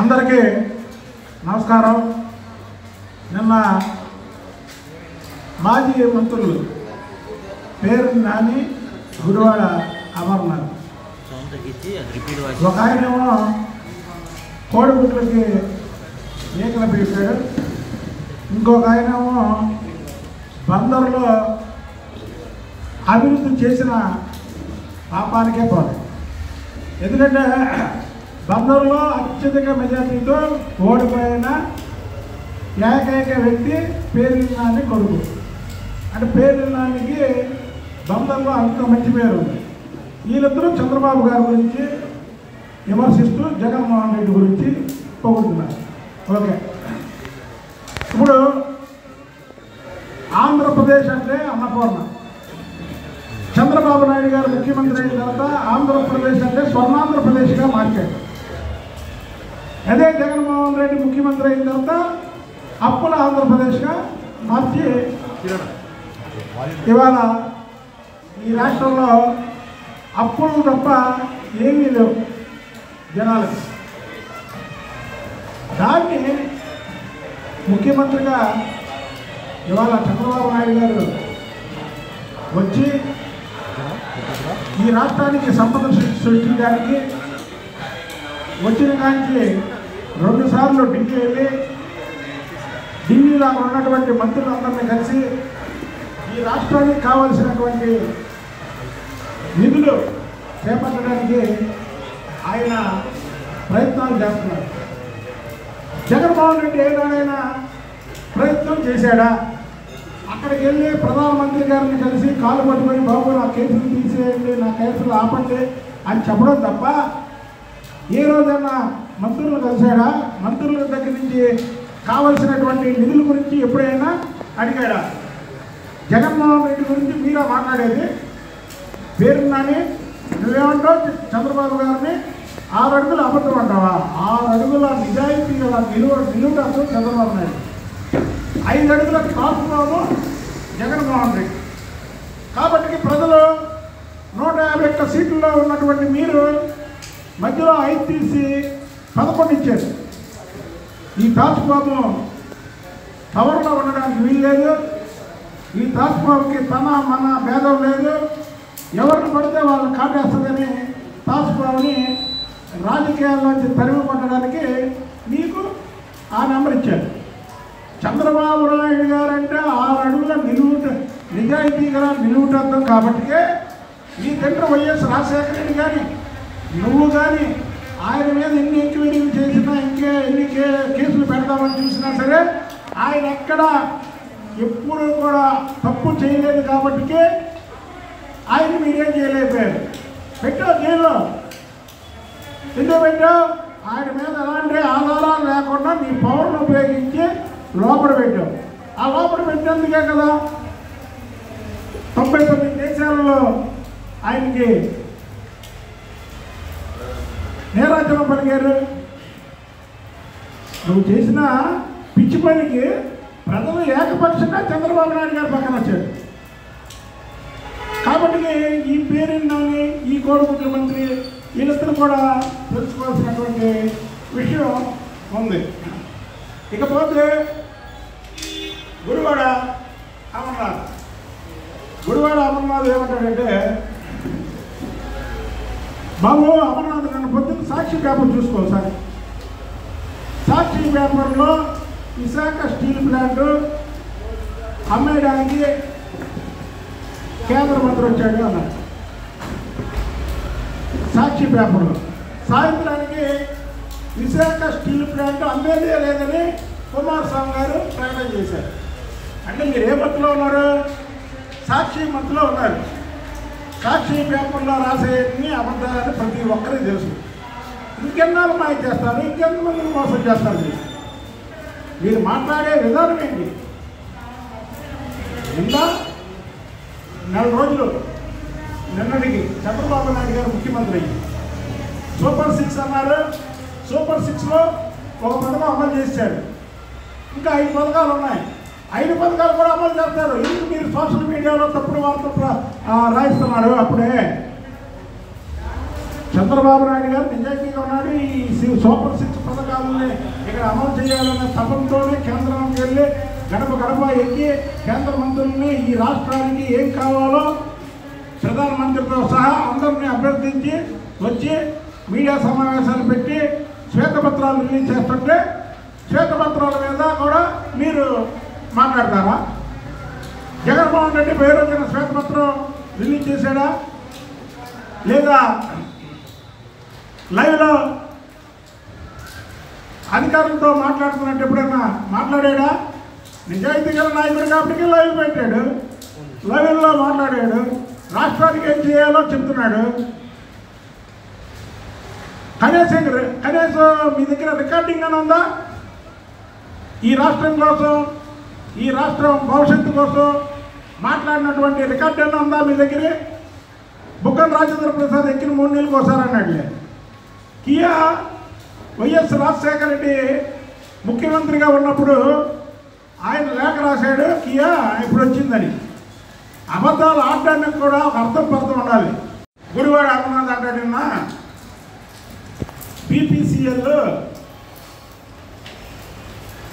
అందరికీ నమస్కారం. నిన్న మాజీ మంత్రులు పేరు నాని, గుడివాడ అమర్నాథ్, ఒక ఆయనేమో కోడిగుడ్లకి ఈకలు పీకాడు, ఇంకొక ఆయనేమో బందరులో అభివృద్ధి చేసిన పాపానికే పోలేదు. ఎందుకంటే బందరులో అత్యధిక మెజార్టీతో ఓడిపోయిన ఏకైక వ్యక్తి పేర్ని నాని కొడుకు. అంటే పేర్ని నానికి బందరులో అంత మంచి పేరు ఉంది. వీళ్ళిద్దరూ చంద్రబాబు గారి గురించి విమర్శిస్తూ జగన్మోహన్ రెడ్డి గురించి పొగుడుతున్నారు. ఓకే, ఇప్పుడు ఆంధ్రప్రదేశ్ అంటే అన్నపూర్ణ. చంద్రబాబు నాయుడు గారు ముఖ్యమంత్రి అయిన తర్వాత ఆంధ్రప్రదేశ్ అంటే స్వర్ణాంధ్రప్రదేశ్గా మార్చాడు. అదే జగన్మోహన్ రెడ్డి ముఖ్యమంత్రి అయిన తర్వాత అప్పుల ఆంధ్రప్రదేశ్గా మార్చి ఇవాళ ఈ రాష్ట్రంలో అప్పులు తప్ప ఏమీ లేవు జనాలకు. దాన్ని ముఖ్యమంత్రిగా ఇవాళ చంద్రబాబు నాయుడు గారు వచ్చి ఈ రాష్ట్రానికి సంపద సృష్టించడానికి వచ్చిన కాంచి 2 సార్లు ఢిల్లీ వెళ్ళి ఢిల్లీలో ఉన్నటువంటి మంత్రులందరినీ కలిసి ఈ రాష్ట్రానికి కావలసినటువంటి నిధులు చేపట్టడానికి ఆయన ప్రయత్నాలు చేస్తున్నారు. జగన్మోహన్ రెడ్డి ఏదైనా ప్రయత్నం చేశాడా? అక్కడికి వెళ్ళి ప్రధానమంత్రి గారిని కలిసి కాలు పట్టుకొని బాబు నా కేసులు తీసేయండి, నా కేసులు ఆపండి అని చెప్పడం తప్ప ఏ రోజైనా మంత్రులు కలిశాడా? మంత్రుల దగ్గర నుంచి కావలసినటువంటి నిధుల గురించి ఎప్పుడైనా అడిగాడా? జగన్మోహన్ రెడ్డి గురించి మీరా మాట్లాడేది? పేరు నాని నువ్వేమంటావు? చంద్రబాబు గారిని 6 అడుగులు అబద్ధం అంటావా? 6 అడుగుల నిజాయితీ గల నిలువుటకు చంద్రబాబు నాయుడు, 5 అడుగుల కాపుబాబు జగన్మోహన్ రెడ్డి. కాబట్టి ప్రజలు 151 సీట్లలో ఉన్నటువంటి మీరు మధ్యలో 5 తీసి 11 ఇచ్చారు. ఈ తాజ్బాబు పవర్లో ఉండడానికి వీలు లేదు. ఈ తాజ్బాబుకి తన మన భేదం లేదు. ఎవరిని పడితే వాళ్ళని కాటేస్తుందని తాజ్బాబుని రాజకీయాల్లోంచి తరిమి కొట్టడానికి మీకు ఆ నెంబర్ ఇచ్చారు. చంద్రబాబు నాయుడు గారు అంటే 6 అడుగుల నిజాయితీ గల నిలువుటద్దం. కాబట్టికే ఈ తండ్రి వైఎస్ రాజశేఖర రెడ్డి కానీ నువ్వు కానీ ఆయన మీద ఎన్ని ఎంక్వైరీలు చేసినా, ఎన్ని కేసులు పెడతామని చూసినా సరే ఆయన ఎక్కడ ఎప్పుడు కూడా తప్పు చేయలేదు. కాబట్టికే ఆయన మీరేం చేయలేకపోయారు. పెట్టావు జైల్లో. ఎందుకు పెట్టావు? ఆయన మీద ఎలాంటి ఆధారాలు లేకుండా నీ పవర్ను ఉపయోగించి లోపల పెట్టావు. ఆ లోపల పెట్టేందుకే కదా 99 దేశాలలో ఆయనకి నేరాచరణ పలికారు. నువ్వు చేసిన పిచ్చి పనికి ప్రజలు ఏకపక్షంగా చంద్రబాబు నాయుడు గారు పక్కన వచ్చాడు. కాబట్టి ఈ పేరుని ఈ కోడిగుడ్ల మంత్రి వీళ్ళిద్దరూ కూడా తెలుసుకోవాల్సినటువంటి విషయం ఉంది. ఇకపోతే గుడివాడ అమర్నాథ్ ఏమంటాడంటే, బాబు అమర్నాథ్ నన్ను పొద్దున్న సాక్షి పేపర్ చూసుకోవాలి సార్. సాక్షి పేపర్లో విశాఖ స్టీల్ ప్లాంట్ అమ్మేయడానికి కేంద్ర మంత్రి వచ్చాడు అన్నాడు సాక్షి పేపర్లో. సాయంత్రానికి విశాఖ స్టీల్ ప్లాంట్ అమ్మేదే లేదని కుమారస్వామి గారు ప్రకటన చేశారు. అంటే మీరు ఏ మత్తులో ఉన్నారు? సాక్షి మత్తులో ఉన్నారు. సాక్షి పేపర్లో రాసేయన్ని అబద్ధాలని ప్రతి ఒక్కరికి తెలుసు. ఇంకెన్నాళ్ళు మాయ చేస్తారు, ఇంకెంతమందిని మోసం చేస్తారు. మీరు మాట్లాడే విధానం ఏంటి? నిన్న 4 రోజులు నిన్నటికి చంద్రబాబు నాయుడు గారు ముఖ్యమంత్రి అయ్యి సూపర్ 6 అన్నారు. సూపర్ 6లో ఒక పథకం అమలు చేశారు. ఇంకా 5 పథకాలు ఉన్నాయి. 5 పథకాలు కూడా అమలు చేస్తారు. ఎందుకు మీరు సోషల్ మీడియాలో తప్పుడు వార్తలు రాయిస్తున్నారు? అప్పుడే చంద్రబాబు నాయుడు గారు నిజాయితీగా ఉన్నాడు. ఈ సూపర్ 6 పథకాల్లో రాష్ట్రాన్ని ఇక్కడ అమలు చేయాలనే తపంతోనే కేంద్రానికి వెళ్ళి గడప గడప ఎక్కి కేంద్ర మంత్రుల్ని ఈ రాష్ట్రానికి ఏం కావాలో ప్రధానమంత్రితో సహా అందరినీ అభ్యర్థించి వచ్చి మీడియా సమావేశాలు పెట్టి శ్వేతపత్రాలు రిలీజ్ చేస్తుంటే శ్వేతపత్రాల మీద కూడా మీరు మాట్లాడతారా? జగన్మోహన్ రెడ్డి పేరు వచ్చిన శ్వేతపత్రం రిలీజ్ చేశాడా లేదా లైవ్లో అధికారులతో మాట్లాడుతున్నట్టు ఎప్పుడైనా మాట్లాడాడా? నిజాయితీ గల నాయకుడు కాబట్టి లైవ్ పెట్టాడు, లైవ్లో మాట్లాడాడు, రాష్ట్రానికి ఏం చేయాలో చెప్తున్నాడు. కనీసం మీ దగ్గర రికార్డింగ్ అని ఉందా? ఈ రాష్ట్రం కోసం, ఈ రాష్ట్రం భవిష్యత్తు కోసం మాట్లాడినటువంటి రికార్డు అన్న ఉందా మీ దగ్గర? బుగ్గన రాజేంద్ర ప్రసాద్ ఎక్కిన 3 నెలలకు ఒకసారి అన్నట్లే కియా వైఎస్ రాజశేఖర రెడ్డి ముఖ్యమంత్రిగా ఉన్నప్పుడు ఆయన లేఖ రాశాడు కియా ఇప్పుడు వచ్చిందని. అబద్ధాలు ఆడడానికి కూడా ఒక అర్థం పర్థం ఉండాలి. గుడివాడ అమర్నాథ్ అంటాడు నిన్న బీపీసీఎల్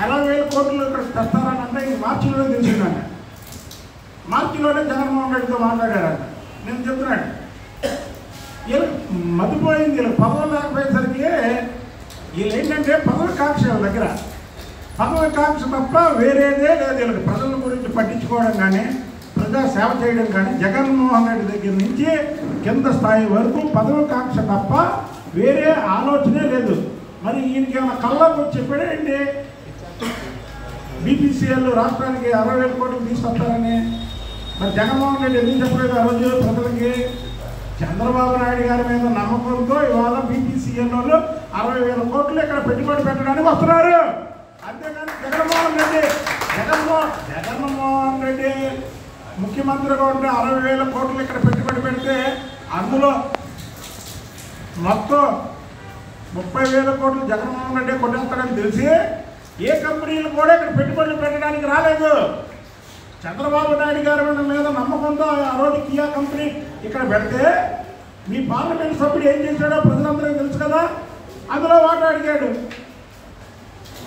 60,000 కోట్లు ఇక్కడ తెస్తారని అంటే ఇంక మార్చిలోనే తెలిసిందంట. మార్చిలోనే జగన్మోహన్ రెడ్డితో మాట్లాడారంట. నేను చెప్తున్నాడు వీళ్ళకి మతిపోయింది, వీళ్ళకి పదవులు లేకపోయేసరికి వీళ్ళు ఏంటంటే పదవి కాంక్ష దగ్గర పదవి కాంక్ష తప్ప వేరేదే లేదు. వీళ్ళకి ప్రజల గురించి పట్టించుకోవడం కానీ ప్రజా సేవ చేయడం కానీ జగన్మోహన్ రెడ్డి దగ్గర నుంచి కింద స్థాయి వరకు పదవి కాంక్ష తప్ప వేరే ఆలోచనే లేదు. మరి ఈయనకి ఏమైనా కళ్ళకు వచ్చి చెప్పాడేంటి బీపీసీఎల్ రాష్ట్రానికి 60,000 కోట్లు తీసుకొస్తారని? మరి జగన్మోహన్ రెడ్డి ఎందుకు చెప్పలేదు ఆ రోజు ప్రజలకి? చంద్రబాబు నాయుడు గారి మీద నమ్మకంతో ఇవాళ బీపీసీఎల్ వాళ్ళు 60,000 కోట్లు ఇక్కడ పెట్టుబడి పెట్టడానికి వస్తున్నారు. అంతేగాని జగన్మోహన్ రెడ్డి ముఖ్యమంత్రిగా ఉంటే 60,000 కోట్లు ఇక్కడ పెట్టుబడి పెడితే అందులో మొత్తం 30,000 కోట్లు జగన్మోహన్ రెడ్డి కొట్టేస్తాడని తెలిసి ఏ కంపెనీలు కూడా ఇక్కడ పెట్టుబడులు పెట్టడానికి రాలేదు. చంద్రబాబు నాయుడు గారి మీద నమ్మకంతో ఆ రోజు కియా కంపెనీ ఇక్కడ పెడితే మీ పార్లమెంట్ సభ్యుడు ఏం చేశాడో ప్రజలందరికీ తెలుసు కదా. అందులో వాటా అడిగాడు,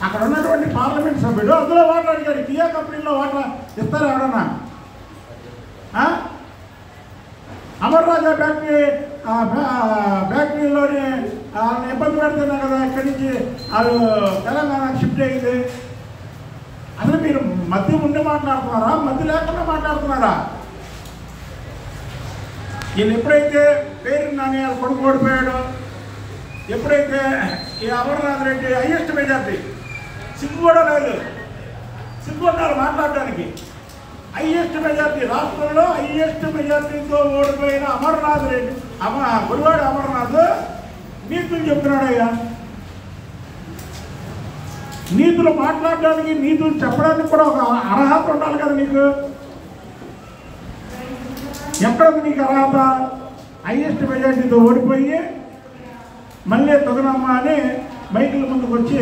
అక్కడ ఉన్నటువంటి పార్లమెంట్ సభ్యుడు అందులో వాటా అడిగాడు. కియా కంపెనీలో వాటా ఇస్తారా ఎవడన్నా? అమర్ రాజా ఫ్యాక్టరీలోని వాళ్ళని ఇబ్బంది పెడుతున్నా కదా, ఇక్కడి నుంచి వాళ్ళు తెలంగాణకు షిఫ్ట్ అయ్యింది. అసలు మీరు మధ్య ఉండి మాట్లాడుతున్నారా, మధ్య లేకుండా మాట్లాడుతున్నారా? వీళ్ళు ఎప్పుడైతే పేరు నాని వాళ్ళ కొడుకు ఓడిపోయాడో, ఎప్పుడైతే ఈ అమర్నాథ్ రెడ్డి హైయెస్ట్ మెజార్టీ, సిగ్గు కూడా లేదు, సిగ్గు ఉన్నారు మాట్లాడడానికి. హైయెస్ట్ మెజార్టీ, రాష్ట్రంలో హైయెస్ట్ మెజార్టీతో ఓడిపోయిన అమర్నాథ్ రెడ్డి గుడివాడ అమర్నాథ్ నీతులు చెప్తున్నాడయ్యా. నీతులు మాట్లాడడానికి, నీతులు చెప్పడానికి కూడా ఒక అర్హత ఉండాలి కదా నీకు. ఎక్కడ నీకు అర్హత? హైయెస్ట్ మెజార్టీతో ఓడిపోయి మళ్ళీ తొగనమ్మ అని మైకుల ముందుకు వచ్చి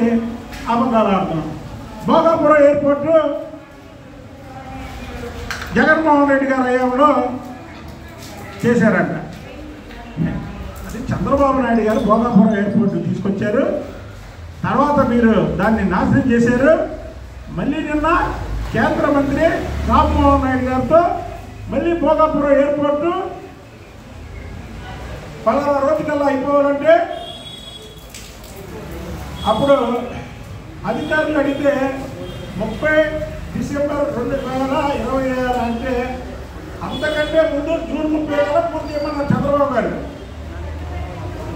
అబద్ధాలు ఆడుతున్నాం. భోగాపురం ఎయిర్పోర్టు జగన్మోహన్ రెడ్డి గారు హయాంలో చేశారంట. అది చంద్రబాబు నాయుడు గారు భోగాపురం ఎయిర్పోర్ట్ తీసుకొచ్చారు, తర్వాత మీరు దాన్ని నాశనం చేశారు. మళ్ళీ నిన్న కేంద్ర మంత్రి రామ్మోహన్ నాయుడు గారితో మళ్ళీ భోగాపురం ఎయిర్పోర్టు 10 రోజుకల్లా అయిపోవాలంటే అప్పుడు అధికారులు అడిగితే 30 డిసెంబర్ 2026 అంటే అంతకంటే ముందు జూన్ 30 పూర్తి చేయమన్నారు చంద్రబాబు గారు.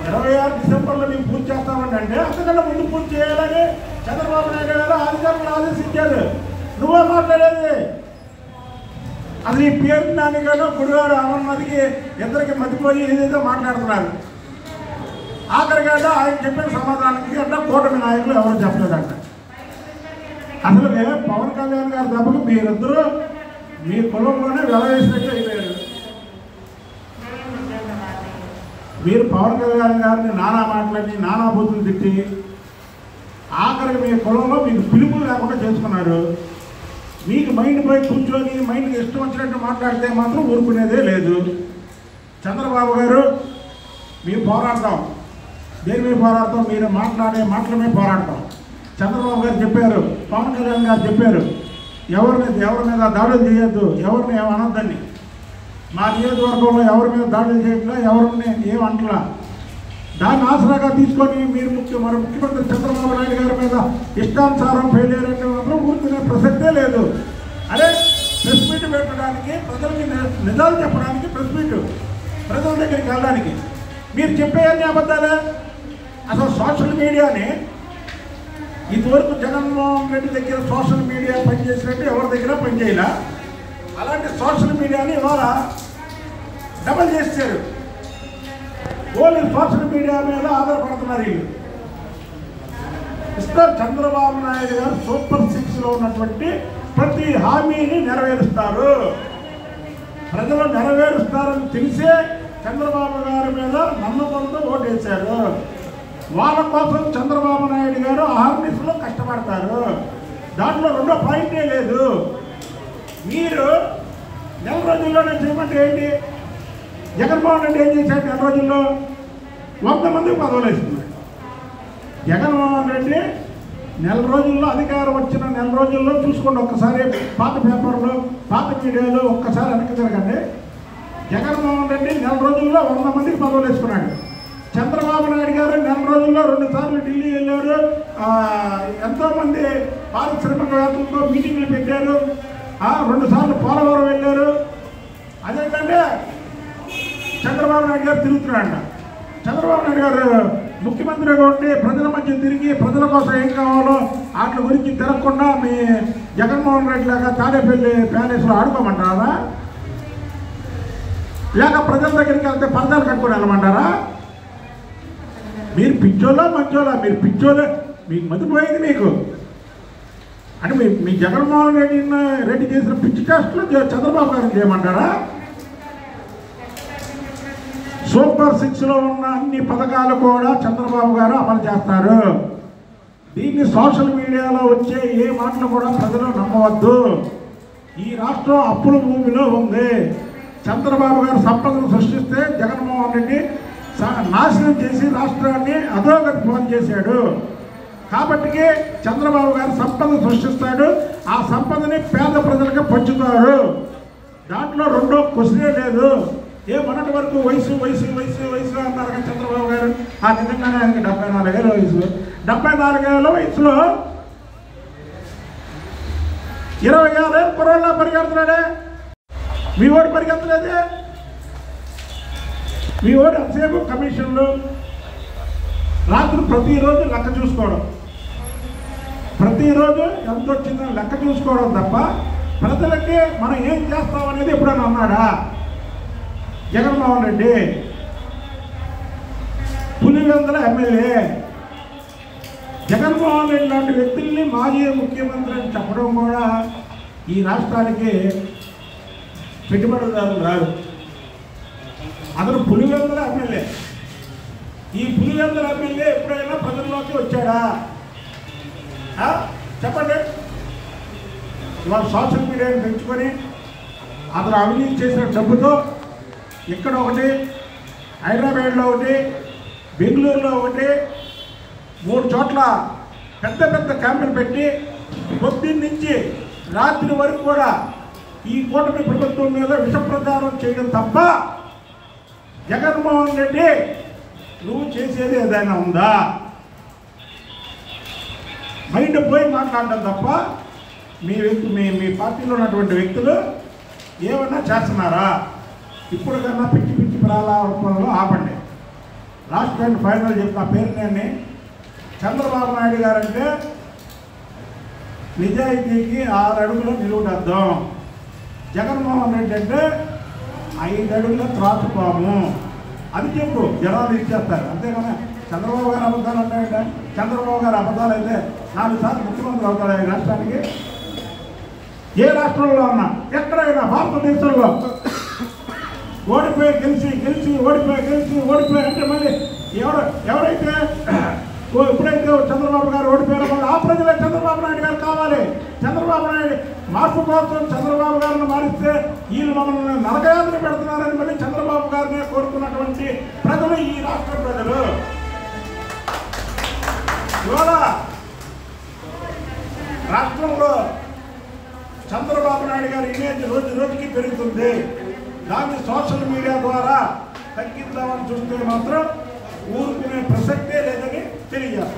26 డిసెంబర్లో మేము పూర్తి చేస్తామండి అంటే అంతకంటే ముందు పూర్తి చేయాలని చంద్రబాబు నాయుడు గారు అధికారులు ఆదేశించారు. నువ్వే మాట్లాడేది అది నీ పేరు నాని గారు గుడివాడ అమర్నాథ్కి ఇద్దరికి మతిపోయి ఏదైతే మాట్లాడుతున్నారు. ఆఖరిగా ఆయన చెప్పిన సమాధానానికి అంటే కూటమి నాయకులు ఎవరు చెప్పలేదంట. అసలు పవన్ కళ్యాణ్ గారి తప్పకు మీరిద్దరూ మీ కులంలోనే వెలవేసినట్టు అయిపోయారు. మీరు పవన్ కళ్యాణ్ గారిని నానా మాట్లాడి నానా బూతులు తిట్టి ఆఖరికి మీ కులంలో మీకు పిలుపులు లేకుండా చేసుకున్నారు. మీకు మైండ్ పోయి కూర్చొని మైండ్కి ఇష్టం వచ్చినట్టు మాట్లాడితే మాత్రం ఊరుకునేదే లేదు. చంద్రబాబు గారు మీ పోరాటం దేని మీద పోరాడతాం? మీరు మాట్లాడే మాటల మీద పోరాడతాం. చంద్రబాబు గారు చెప్పారు, పవన్ కళ్యాణ్ గారు చెప్పారు, ఎవరి మీద దాడులు చేయొద్దు, ఎవరిని ఏమనొద్దని. మా నియోజకవర్గంలో ఎవరి మీద దాడులు చేయట్లా, ఎవరిని ఏమంటలా. దాన్ని ఆసరాగా తీసుకొని మీరు ముఖ్యమంత్రి చంద్రబాబు నాయుడు గారి మీద ఇష్టానుసారం ఫెయిలియర్ అంటే మాత్రం ఊరుకునే ప్రసక్తే లేదు. అదే ప్రెస్ మీట్ పెట్టడానికి, ప్రజలకి నిజాలు చెప్పడానికి, ప్రెస్ మీట్ ప్రజల దగ్గరికి వెళ్ళడానికి మీరు చెప్పేవన్నీ అబద్ధాలే. అసలు సోషల్ మీడియాని ఇదివరకు జగన్మోహన్ రెడ్డి దగ్గర సోషల్ మీడియా పనిచేసినట్టు ఎవరి దగ్గర పనిచేయాల. అలాంటి సోషల్ మీడియాని ఇవాళ డబల్ చేశారు. ఓన్లీ సోషల్ మీడియా మీద ఆధారపడుతున్నారు వీళ్ళు. చంద్రబాబు నాయుడు గారు సూపర్ 6లో ఉన్నటువంటి ప్రతి హామీని నెరవేరుస్తారు. ప్రజలు నెరవేరుస్తారని తెలిసే చంద్రబాబు గారి మీద నమ్మకంతో ఓటేశారు. వాళ్ళ కోసం చంద్రబాబు నాయుడు గారు ఆర్మీస్లో కష్టపడతారు. దాంట్లో రెండో పాయింటే లేదు. మీరు నెల రోజుల్లోనే చేయమంటే ఏంటి? జగన్మోహన్ రెడ్డి ఏం చేశాడు? నెల రోజుల్లో 100 మందికి పదవులు వేస్తున్నాడు. జగన్మోహన్ రెడ్డి నెల రోజుల్లో అధికారం వచ్చిన నెల రోజుల్లో చూసుకోండి, ఒక్కసారి పాత పేపర్లో, పాత మీడియాలో ఒక్కసారి వెనక్కి తిరగండి. జగన్మోహన్ రెడ్డి నెల రోజుల్లో 100 మందికి పదవులు వేసుకున్నాడు. చంద్రబాబు నాయుడు గారు నెల రోజుల్లో 2 సార్లు ఢిల్లీ వెళ్ళారు. ఎంతోమంది పారిశ్రామికవేత్తలతో మీటింగ్లు పెట్టారు. 2 సార్లు పోలవరం వెళ్ళారు. అదేంటంటే చంద్రబాబు నాయుడు గారు తిరుగుతున్నాడంట. చంద్రబాబు నాయుడు గారు ముఖ్యమంత్రిగా ఉండి ప్రజల మధ్య తిరిగి ప్రజల కోసం ఏం కావాలో వాటి గురించి తిరగకుండా మీ జగన్మోహన్ రెడ్డి లాగా తాడేపల్లి ప్యాలెస్లో ఆడుకోమంటారా? లేక ప్రజల దగ్గరికి వెళ్తే పరదాలు కట్టుకొని వెళ్ళమంటారా? మీరు పిచ్చోళ్ళ మంచోళ్ళ? మీరు పిచ్చోళ్ళే, మీకు మతిపోయింది మీకు. అంటే మీ జగన్మోహన్ రెడ్డి చేసిన పిచ్చి టెస్టులు చంద్రబాబు గారిని చేయమంటారా? సూపర్ 6లో ఉన్న అన్ని పథకాలు కూడా చంద్రబాబు గారు అమలు చేస్తారు. దీన్ని సోషల్ మీడియాలో వచ్చే ఏ మాటలు కూడా ప్రజలు నమ్మవద్దు. ఈ రాష్ట్రం అప్పుల భూమిలో ఉంది. చంద్రబాబు గారు సంపదను సృష్టిస్తే జగన్మోహన్ రెడ్డి నాశనం చేసి రాష్ట్రాన్ని అధోగతి ఫోన్ చేశాడు. కాబట్టి చంద్రబాబు గారు సంపద సృష్టిస్తాడు, ఆ సంపదని పేద ప్రజలకు పంచుతారు. దాంట్లో రెండో క్వశ్చనే లేదు. మొన్నటి వరకు వయసు వయసు వయసు వయసు అన్నారు కదా చంద్రబాబు గారు. నిజంగానే ఆయనకి 74 ఏళ్ళ వయసు. 74 ఏళ్ళ వయసులో 26 ఏళ్ళ కుర్రోళ్ళ పరిగెడుతున్నాడే. మీ ఓడి పరిగెత్తలేదే. మీ ఓడి అంతసేపు కమిషన్లు, రాత్రి ప్రతిరోజు లెక్క చూసుకోవడం, ప్రతిరోజు ఎంత వచ్చిందని లెక్క చూసుకోవడం తప్ప ప్రజలకి మనం ఏం చేస్తాం అనేది ఎప్పుడైనా అన్నాడా జగన్మోహన్ రెడ్డి? పులివెందుల ఎమ్మెల్యే జగన్మోహన్ రెడ్డి లాంటి వ్యక్తుల్ని మాజీ ముఖ్యమంత్రి అని చెప్పడం కూడా ఈ రాష్ట్రానికి పెట్టుబడిదారులు రారు. అతను పులివెందుల ఎమ్మెల్యే. ఈ పులివెందుల ఎమ్మెల్యే ఎప్పుడైనా ప్రజల్లోకి వచ్చాడా? చెప్పండి. ఇవాళ సోషల్ మీడియాని పెంచుకొని అతను అవినీతి చేసిన డబ్బుతో ఇక్కడ ఒకటి, హైదరాబాద్లో ఒకటి, బెంగళూరులో ఒకటి, 3 చోట్ల పెద్ద పెద్ద క్యాంపులు పెట్టి పొద్దున్న నుంచి రాత్రి వరకు కూడా ఈ కూటమి ప్రభుత్వం మీద విష ప్రచారం చేయడం తప్ప జగన్మోహన్ రెడ్డి నువ్వు చేసేది ఏదైనా ఉందా? మైండ్ పోయి మాట్లాడడం తప్ప మీ పార్టీలో ఉన్నటువంటి వ్యక్తులు ఏమన్నా చేస్తున్నారా? ఇప్పుడు కన్నా పిచ్చి పిచ్చి ప్రారంభంలో ఆపండి. లాస్ట్ అండ్ ఫైనల్ చెప్పిన పేరు నేను చంద్రబాబు నాయుడు గారంటే నిజాయితీకి 6 అడుగుల నిలువుటద్దాం. జగన్మోహన్ రెడ్డి అంటే 5 అడుగుల త్రాచుపాము. అది చెప్పు, జనాలు ఇచ్చేస్తారు. అంతేగానే చంద్రబాబు గారు అబద్ధాలు అంటాయంటే, చంద్రబాబు గారు అబద్ధాలు అయితే 4 సార్లు ముఖ్యమంత్రి అవుతాడు ఈ రాష్ట్రానికి. ఏ రాష్ట్రంలో ఉన్నా, ఎక్కడైనా భారతదేశంలో ఓడిపోయి గెలిచి గెలిచి ఓడిపోయి గెలిచి ఓడిపోయి అంటే మళ్ళీ ఎవరైతే ఎప్పుడైతే చంద్రబాబు గారు ఓడిపోయారో మళ్ళీ ఆ ప్రజలే చంద్రబాబు నాయుడు గారు కావాలి. చంద్రబాబు నాయుడు మార్పు కోసం చంద్రబాబు గారిని మారిస్తే వీళ్ళు మమ్మల్ని నరకయాత్ర పెడుతున్నారని మళ్ళీ చంద్రబాబు గారిని కోరుకున్నటువంటి ప్రజలు ఈ రాష్ట్ర ప్రజలు. ఇవాళ రాష్ట్రంలో చంద్రబాబు నాయుడు గారి ఇమేజ్ రోజు రోజుకి పెరుగుతుంది. దాన్ని సోషల్ మీడియా ద్వారా తగ్గిద్దామని చూస్తే మాత్రం ఊరుకునే ప్రసక్తే లేదని తెలియాలి.